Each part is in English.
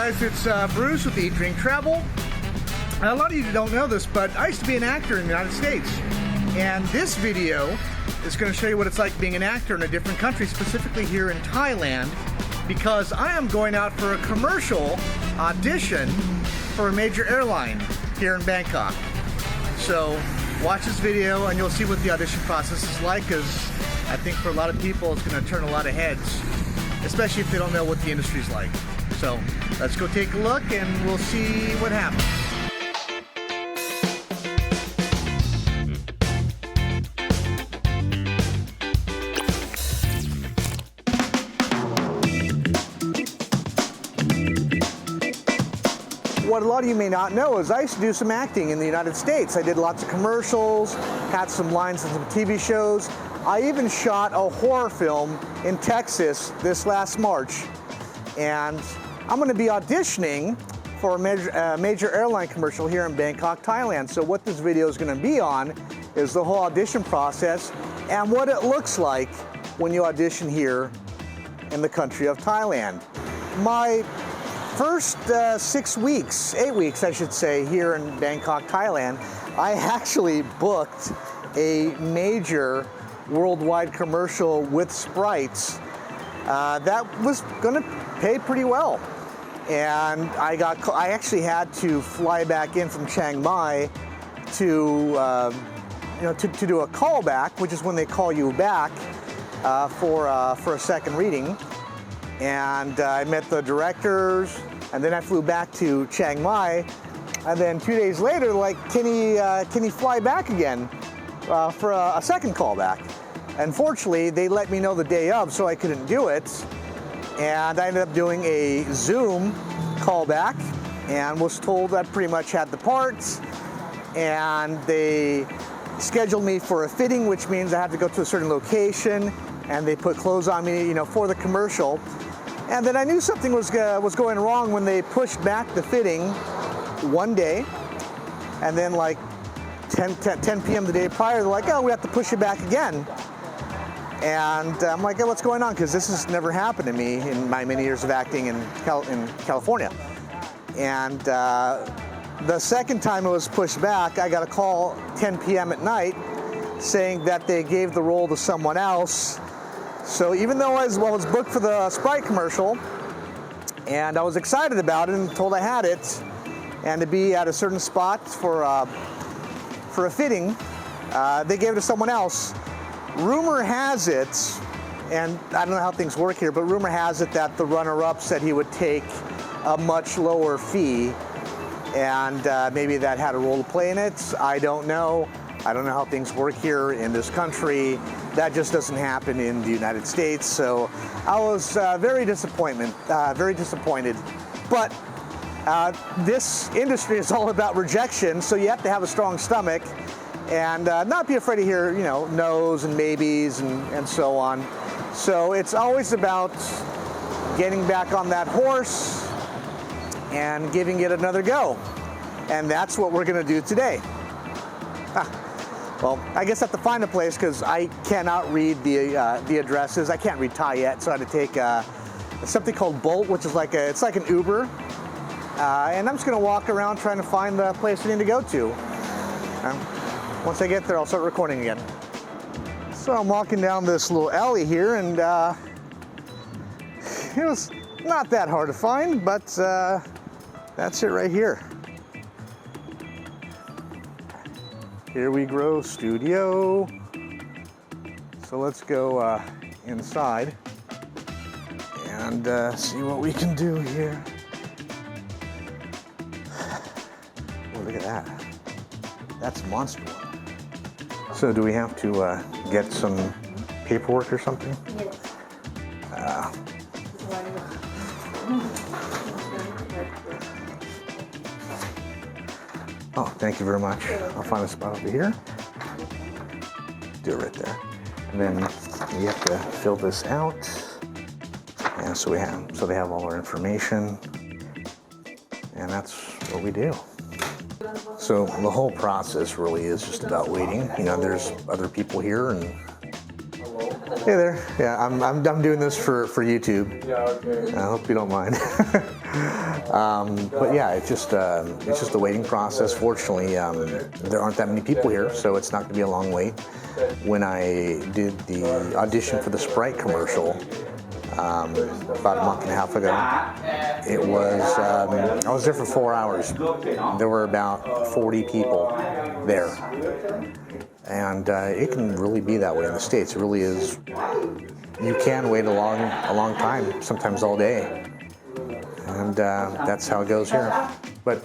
guys, it's Bruce with Eat, Drink, Travel. A lot of you don't know this, but I used to be an actor in the United States. And this video is going to show you what it's like being an actor in a different country, specifically here in Thailand, because I am going out for a commercial audition for a major airline here in Bangkok. So watch this video and you'll see what the audition process is like, because I think for a lot of people it's going to turn a lot of heads, especially if they don't know what the industry's like. So let's go take a look and we'll see what happens. What a lot of you may not know is I used to do some acting in the United States. I did lots of commercials, had some lines in some TV shows. I even shot a horror film in Texas this last March. And I'm going to be auditioning for a major airline commercial here in Bangkok, Thailand. So what this video is going to be on is the whole audition process and what it looks like when you audition here in the country of Thailand. My first 8 weeks I should say, here in Bangkok, Thailand, I actually booked a major worldwide commercial with Sprites that was going to pay pretty well. And I actually had to fly back in from Chiang Mai to do a callback, which is when they call you back for a second reading. And I met the directors, and then I flew back to Chiang Mai, and then 2 days later, like, can he fly back again for a second callback? Unfortunately, they let me know the day of, so I couldn't do it, and I ended up doing a Zoom callback, and was told that pretty much had the parts, and they scheduled me for a fitting, which means I had to go to a certain location, and they put clothes on me, for the commercial. And then I knew something was going wrong when they pushed back the fitting one day, and then like 10 p.m. the day prior, they're like, oh, we have to push it back again. And I'm like, oh, what's going on? Because this has never happened to me in my many years of acting in California. And the second time it was pushed back, I got a call 10 p.m. at night saying that they gave the role to someone else. So even though I was booked for the Sprite commercial, and I was excited about it and told I had it, and to be at a certain spot for a fitting, they gave it to someone else. Rumor has it, and I don't know how things work here, but rumor has it that the runner-up said he would take a much lower fee, and maybe that had a role to play in it. I don't know. I don't know how things work here in this country. That just doesn't happen in the United States. So I was very disappointed. But this industry is all about rejection, so you have to have a strong stomach and not be afraid to hear, no's and maybes and so on. So it's always about getting back on that horse and giving it another go. And that's what we're going to do today. Well, I guess I have to find a place because I cannot read the addresses. I can't read Thai yet, so I had to take something called Bolt, which is it's like an Uber. And I'm just going to walk around trying to find the place I need to go to. Once I get there, I'll start recording again. So I'm walking down this little alley here, and it was not that hard to find, but that's it right here. Here we grow studio. So let's go inside and see what we can do here. Oh, look at that. That's a monster one. So do we have to get some paperwork or something? Yes. Oh, thank you very much. I'll find a spot over here. Do it right there. And then you have to fill this out. And so they have all our information. And that's what we do. So the whole process really is just about waiting. There's other people here, and hey there. Yeah, I'm doing this for YouTube. Yeah, okay. I hope you don't mind. But yeah, it's just a waiting process. Fortunately, there aren't that many people here, so it's not going to be a long wait. When I did the audition for the Sprite commercial about a month and a half ago, it was I was there for 4 hours. There were about 40 people there, and it can really be that way in the States. It really is. You can wait a long time, sometimes all day. And that's how it goes here. But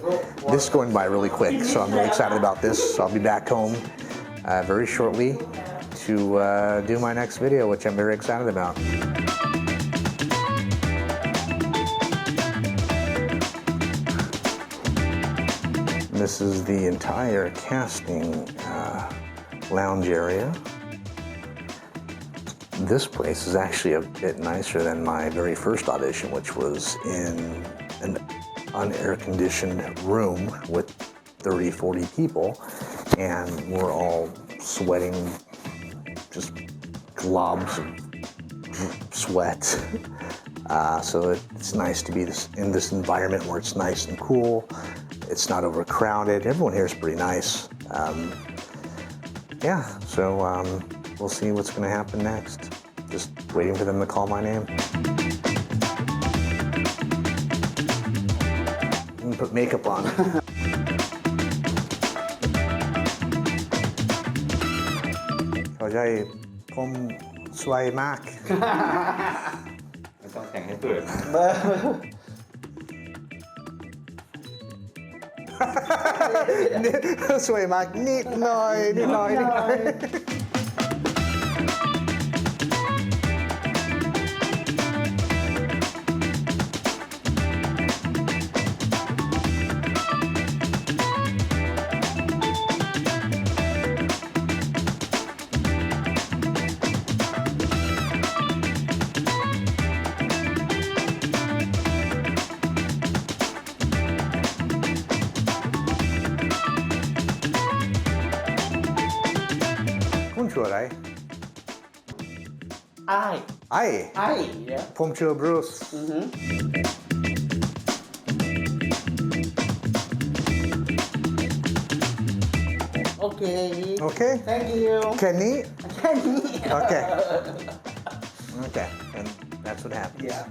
this is going by really quick, so I'm really excited about this. I'll be back home very shortly to do my next video, which I'm very excited about. This is the entire casting lounge area. This place is actually a bit nicer than my very first audition, which was in an unair-conditioned room with 30, 40 people, and we're all sweating, just globs of sweat. So it's nice to be in this environment where it's nice and cool. It's not overcrowded. Everyone here is pretty nice. Yeah, so we'll see what's going to happen next. Just waiting for them to call my name. And put makeup on.เขาจะผมสวยมาก ไม่ต้องแต่งให้เปิด สวยมากนิดหน่อย คุณชื่ออะไร yeah. ผมชื่อบรูซ Okay. Okay. Thank you. แค่นี้ Okay. Okay. And that's what happens. Yeah.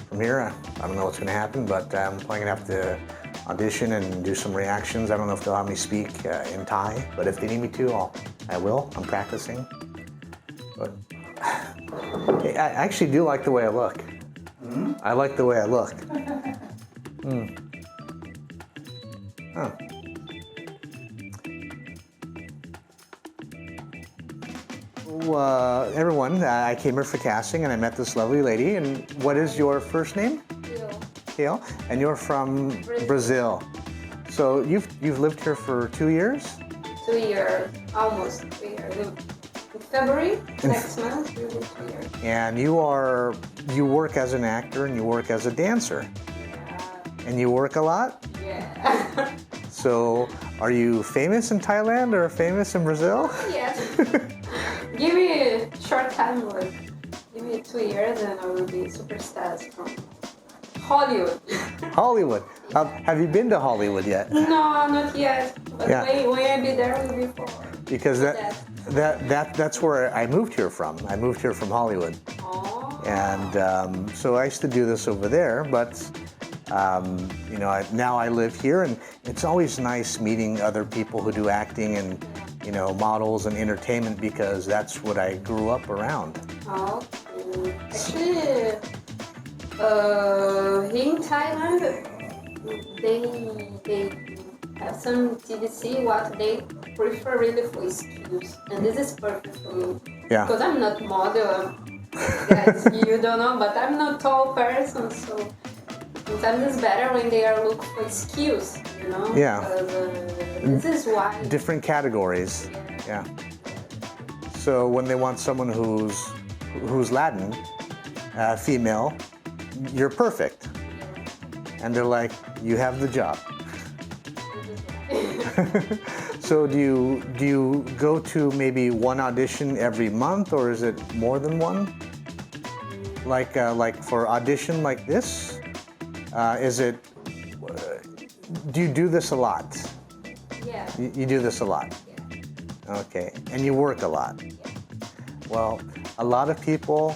From here, I don't know what's going to happen, but I'm probably going to have to audition and do some reactions. I don't know if they'll have me speak in Thai, but if they need me to, I will. I'm practicing. But I actually do like the way I look. I like the way I look. Oh. Everyone, I came here for casting and I met this lovely lady. And what is your first name? Kale. And you're from Brazil. So you've lived here for 2 years? 2 years, almost 2 years. In February, next month, we will be 2 years. And you work as an actor and you work as a dancer. Yeah. And you work a lot? Yeah. So are you famous in Thailand or famous in Brazil? Yes. Give me a short time, like, give me 2 years and I will be superstars from Hollywood. Hollywood. Have you been to Hollywood yet? No, not yet. But Yeah. when I be there, will be for. Because that's where I moved here from. I moved here from Hollywood. Oh. And so I used to do this over there, but you know, now I live here, and it's always nice meeting other people who do acting and, you know, models and entertainment, because that's what I grew up around. Oh. Actually, here in Thailand, they have some TVC what they prefer really for skills, and this is perfect for me. Yeah. Because I'm not model, guys, you don't know, but I'm not tall person, so sometimes it's better when they are looking for skills, you know. Yeah. This is why. Different categories. Yeah. So when they want someone who's Latin, female, you're perfect. And they're like, you have the job. So do you go to maybe one audition every month, or is it more than one? like for audition like this? Do you do this a lot? Yeah. You do this a lot? Yeah. Okay, and you work a lot? Yeah. Well, a lot of people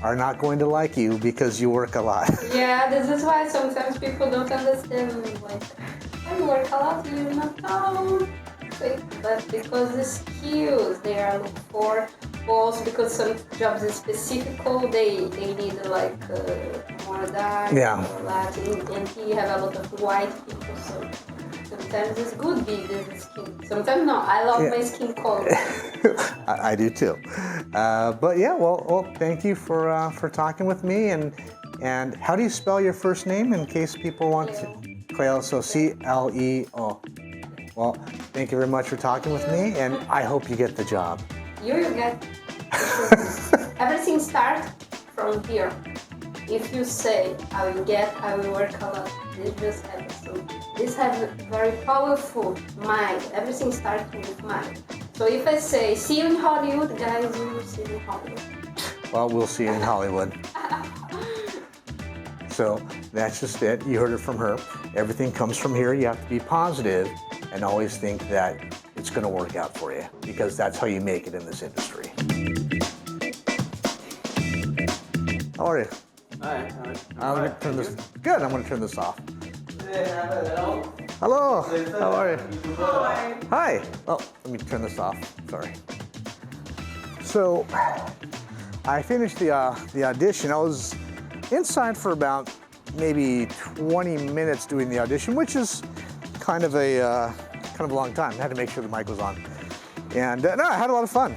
are not going to like you because you work a lot. Yeah, this is why sometimes people don't understand, like, I work a lot, you're not know. But because the skills they are looking for, also because some jobs is specific, they need like more dark, Yeah. or Latin, and here have a lot of white people, so sometimes it's good be this skin. Sometimes no, I love my skin color. I do too. But yeah, well, thank you for talking with me. And how do you spell your first name in case people want to? Cleo, so C-L-E-O. Well, thank you very much for talking with me, and I hope you get the job. You get everything starts from here. If you say I will work a lot, this just happens. So this has a very powerful mind. Everything starts with mind. So if I say see you in Hollywood, guys, you will see you in Hollywood. Well, we'll see you in Hollywood. So that's just it. You heard it from her. Everything comes from here. You have to be positive and always think that it's going to work out for you, because that's how you make it in this industry. How are you? Hi. I'm going to turn this. Good. I'm going to turn this off. Hello. Hello. How are you? Hi. Hi. Oh, let me turn this off. Sorry. So I finished the audition. I was inside for about maybe 20 minutes doing the audition, which is kind of a long time. I had to make sure the mic was on. And no, I had a lot of fun.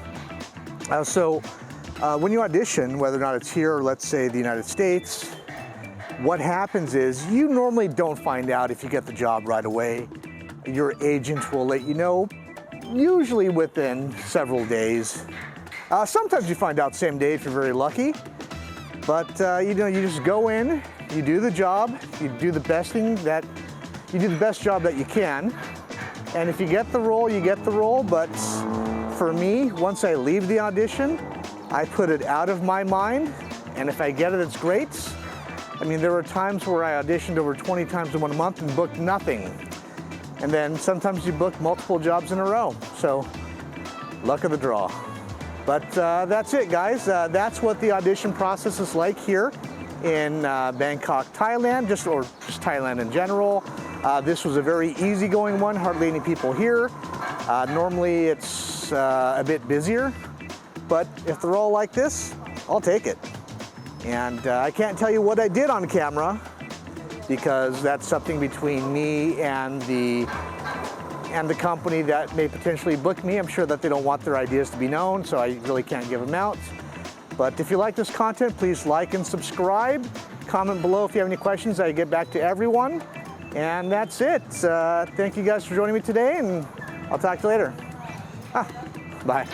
When you audition, whether or not it's here or let's say the United States, what happens is you normally don't find out if you get the job right away. Your agent will let you know, usually within several days. Sometimes you find out same day if you're very lucky. But you just go in, you do the job, you do the best job that you can. And if you get the role, you get the role. But for me, once I leave the audition, I put it out of my mind. And if I get it, it's great. I mean, there were times where I auditioned over 20 times in 1 month and booked nothing. And then sometimes you book multiple jobs in a row. So, luck of the draw. But that's it, guys. That's what the audition process is like here in Bangkok, Thailand, just Thailand in general. This was a very easygoing one, hardly any people here. Normally it's a bit busier, but if they're all like this, I'll take it. And I can't tell you what I did on camera, because that's something between me and the company that may potentially book me. I'm sure that they don't want their ideas to be known, so I really can't give them out. But if you like this content, please like and subscribe. Comment below if you have any questions. I get back to everyone. And that's it. Thank you guys for joining me today, and I'll talk to you later. Bye.